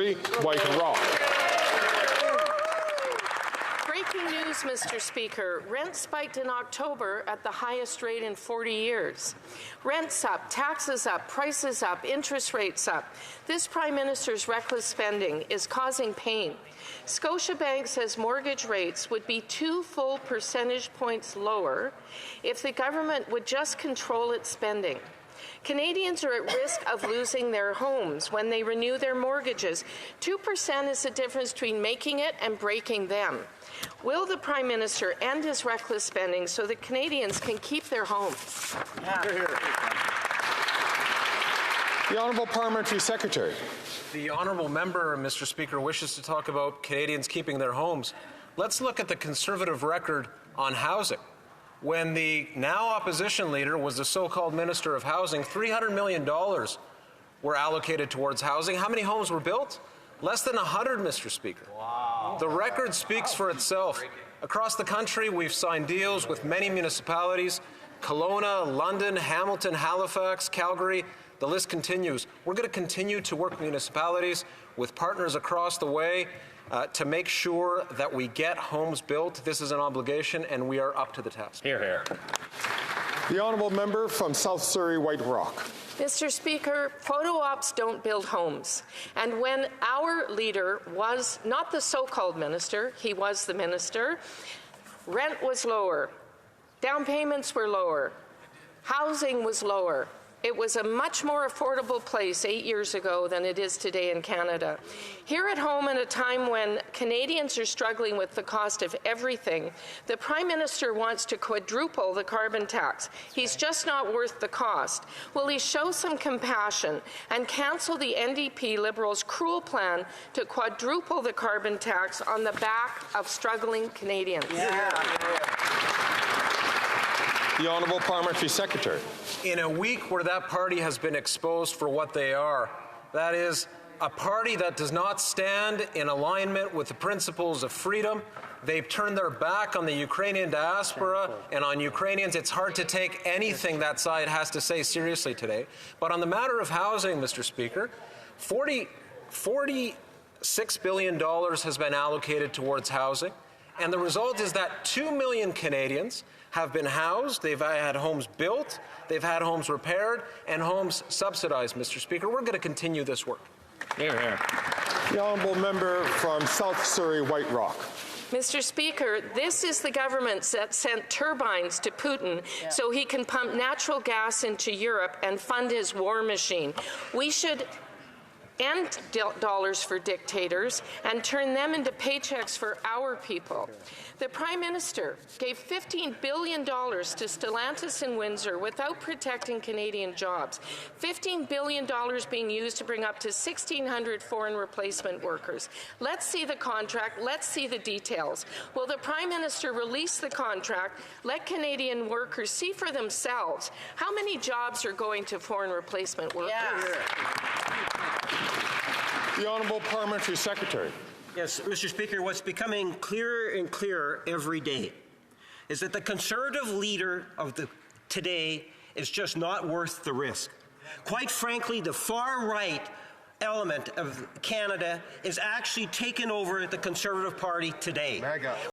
Surrey, White Rock. Breaking news, Mr. Speaker. Rent spiked in October at the highest rate in 40 years. Rents up, taxes up, prices up, interest rates up. This Prime Minister's reckless spending is causing pain. Scotiabank says mortgage rates would be 2 full percentage points lower if the government would just control its spending. Canadians are at risk of losing their homes when they renew their mortgages. 2% is the difference between making it and breaking them. Will the Prime Minister end his reckless spending so that Canadians can keep their homes? The Honourable Parliamentary Secretary. The honourable member, Mr. Speaker, wishes to talk about Canadians keeping their homes. Let's look at the Conservative record on housing. When the now opposition leader was the so-called Minister of Housing, $300 million were allocated towards housing. How many homes were built? Less than 100, Mr. Speaker. Wow. The record speaks for itself. Across the country, we've signed deals with many municipalities: Kelowna, London, Hamilton, Halifax, Calgary. The list continues. We're going to continue to work with municipalities, with partners across the way, to make sure that we get homes built. This is an obligation, and we are up to the task. Hear, hear. The Honourable Member from South Surrey, White Rock. Mr. Speaker, photo ops don't build homes. And when our leader was not the so-called minister, he was the minister, rent was lower, down payments were lower, housing was lower. It was a much more affordable place 8 years ago than it is today in Canada. Here at home, at a time when Canadians are struggling with the cost of everything, the Prime Minister wants to quadruple the carbon tax. He's just not worth the cost. Will he show some compassion and cancel the NDP Liberals' cruel plan to quadruple the carbon tax on the back of struggling Canadians? The Honourable Parliamentary Secretary. In a week where that party has been exposed for what they are, that is, a party that does not stand in alignment with the principles of freedom. They've turned their back on the Ukrainian diaspora and on Ukrainians. It's hard to take anything that side has to say seriously today. But on the matter of housing, Mr. Speaker, $46 billion has been allocated towards housing, and the result is that 2 million Canadians have been housed, they've had homes built, they've had homes repaired, and homes subsidized, Mr. Speaker. We're going to continue this work. Hear, hear. The Honourable Member from South Surrey, White Rock. Mr. Speaker, this is the government that sent turbines to Putin so he can pump natural gas into Europe and fund his war machine. We should end dollars for dictators and turn them into paychecks for our people. The Prime Minister gave $15 billion to Stellantis in Windsor without protecting Canadian jobs. $15 billion being used to bring up to 1,600 foreign replacement workers. Let's see the contract. Let's see the details. Will the Prime Minister release the contract, let Canadian workers see for themselves how many jobs are going to foreign replacement workers? The Honourable Parliamentary Secretary. Yes, Mr. Speaker, what's becoming clearer and clearer every day is that the Conservative leader of today is just not worth the risk. Quite frankly, the far-right element of Canada is actually taken over the Conservative Party today.